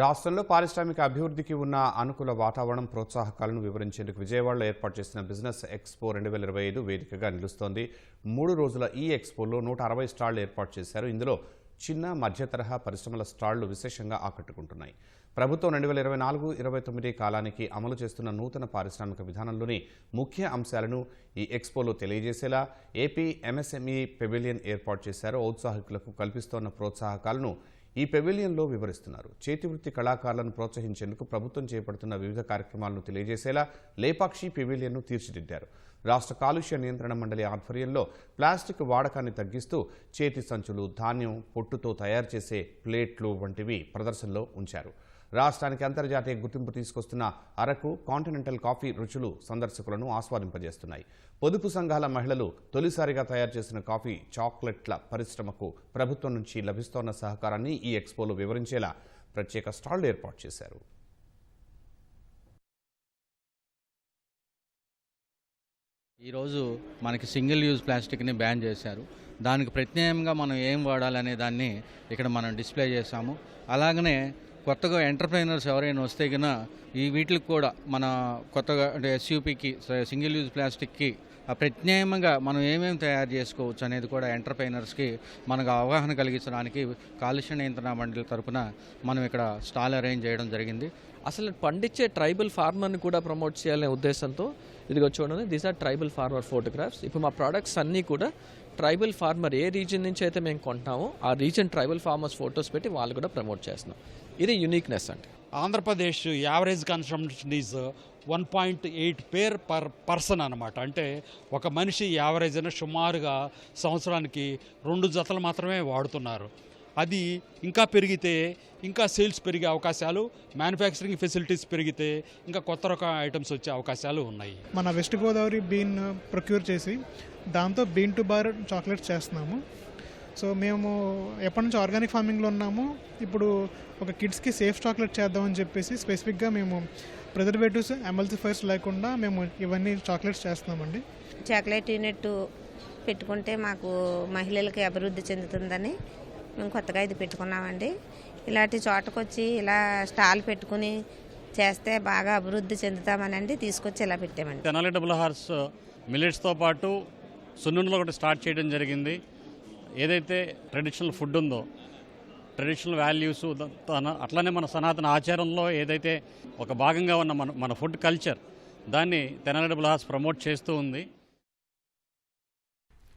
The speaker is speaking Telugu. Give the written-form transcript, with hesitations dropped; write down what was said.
రాష్ట్రంలో పారిశ్రామిక అభివృద్ధికి ఉన్న అనుకూల వాతావరణం ప్రోత్సాహకాలను వివరించేందుకు విజయవాడలో ఏర్పాటు చేసిన బిజినెస్ ఎక్స్పో 2025 వేదికగా నిలుస్తోంది. 3 రోజుల ఈ ఎక్స్పోలో 160 స్టాళ్లు ఏర్పాటు చేశారు. ఇందులో చిన్న మధ్య తరహా పరిశ్రమల స్టాళ్లు విశేషంగా ఆకట్టుకుంటున్నాయి. ప్రభుత్వం 2024-29 కాలానికి అమలు చేస్తున్న నూతన పారిశ్రామిక విధానంలోని ముఖ్య అంశాలను ఈ ఎక్స్పోలో తెలియజేసేలా ఏపీ ఎంఎస్ఎంఈ పెవిలియన్ ఏర్పాటు చేశారు. ఔత్సాహికులకు కల్పిస్తోన్న ప్రోత్సాహకాలను ఈ పెవిలియన్లో వివరిస్తున్నారు. చేతివృత్తి కళాకారులను ప్రోత్సహించేందుకు ప్రభుత్వం చేపడుతున్న వివిధ కార్యక్రమాలను తెలియజేసేలా లేపాక్షి పెవిలియన్ను తీర్చిదిద్దారు. రాష్ట్ర కాలుష్య నియంత్రణ మండలి ఆధ్వర్యంలో ప్లాస్టిక్ వాడకాన్ని తగ్గిస్తూ చేతి సంచులు, ధాన్యం పొట్టుతో తయారు చేసే ప్లేట్లు వంటివి ప్రదర్శనలో ఉంచారు. రాష్ట్రానికి అంతర్జాతీయ గుర్తింపు తీసుకొస్తున్న అరకు కాంటినెంటల్ కాఫీ రుచులు సందర్శకులను ఆస్వాదింపజేస్తున్నాయి. పొదుపు సంఘాల మహిళలు తొలిసారిగా తయారు చేసిన కాఫీ చాక్లెట్ల పరిశ్రమకు ప్రభుత్వం నుంచి లభిస్తోన్న సహకారాన్ని ఈ ఎక్స్పోలో వివరించేలా ప్రత్యేక స్టాళ్లు ఏర్పాటు చేశారు. ఈరోజు మనకి సింగిల్ యూజ్ ప్లాస్టిక్ని బ్యాన్ చేశారు. దానికి ప్రత్యేకంగా మనం ఏం వాడాలనే దాన్ని ఇక్కడ మనం డిస్ప్లే చేశాము. అలాగనే కొత్తగా ఎంటర్ప్రైనర్స్ ఎవరైనా వస్తే కన్నా ఈ వీటికి కూడా మన కొత్తగా అంటే ఎస్యూపీకి సింగిల్ యూజ్ ప్లాస్టిక్కి ప్రత్యేకంగా మనం ఏమేమి తయారు చేసుకోవచ్చు అనేది కూడా ఎంటర్ప్రైనర్స్కి మనకు అవగాహన కలిగించడానికి కాలుష్య నియంత్రణ మండలి తరఫున మనం ఇక్కడ స్టాల్ అరేంజ్ చేయడం జరిగింది. అసలు పండించే ట్రైబల్ ఫార్మర్ని కూడా ప్రమోట్ చేయాలనే ఉద్దేశంతో ఇదిగో చూడండి, these are tribal farmer photographs. ఇప్పుడు మా ప్రోడక్ట్స్ అన్నీ కూడా ట్రైబల్ ఫార్మర్ ఏ రీజన్ నుంచి అయితే మేము కొంటామో ఆ రీజన్ ట్రైబల్ ఫార్మర్స్ ఫొటోస్ పెట్టి వాళ్ళు కూడా ప్రమోట్ చేస్తున్నాం. ఇది యూనిక్నెస్ అంటే. Andhra Pradesh average consumption is 1.8 pair per person అనమాట. అంటే ఒక మనిషి యావరేజ్ అయినా సుమారుగా సంవత్సరానికి 2 జతలు మాత్రమే వాడుతున్నారు. అది ఇంకా పెరిగితే ఇంకా సేల్స్ పెరిగే అవకాశాలు, మ్యానుఫ్యాక్చరింగ్ ఫెసిలిటీస్ పెరిగితే ఇంకా కొత్త రకం ఐటమ్స్ వచ్చే అవకాశాలు ఉన్నాయి. మన వెస్ట్ గోదావరి బీన్ ప్రొక్యూర్ చేసి దాంతో బీన్ టు బార్ చాక్లెట్స్ చేస్తున్నాము. సో మేము ఎప్పటి నుంచి ఆర్గానిక్ ఫార్మింగ్లో ఉన్నాము. ఇప్పుడు ఒక కిడ్స్కి సేఫ్ చాక్లెట్ చేద్దామని చెప్పేసి స్పెసిఫిక్గా మేము ప్రిజర్వేటివ్స్, ఎమల్సిఫైర్స్ లేకుండా మేము ఇవన్నీ చాక్లెట్స్ చేస్తున్నామండి. చాక్లెట్ యూనిట్ పెట్టుకుంటే మాకు మహిళలకి అభివృద్ధి చెందుతుందని మేము కొత్తగా ఇది పెట్టుకున్నామండి. ఇలాంటి చోటకొచ్చి ఇలా స్టాల్ పెట్టుకుని చేస్తే బాగా అభివృద్ధి చెందుతామనండి తీసుకొచ్చి ఇలా పెట్టామండి. తెనాలి డబుల్ హార్స్ మిల్లెట్స్తో పాటు సున్నుండలో ఒకటి స్టార్ట్ చేయడం జరిగింది. ఏదైతే ట్రెడిషనల్ ఫుడ్ ఉందో, ట్రెడిషనల్ వాల్యూస్, అట్లనే మన సనాతన ఆచారంలో ఏదైతే ఒక భాగంగా ఉన్న మన ఫుడ్ కల్చర్, దాన్ని తెనాలి డబుల్ హార్స్ ప్రమోట్ చేస్తూ ఉంది.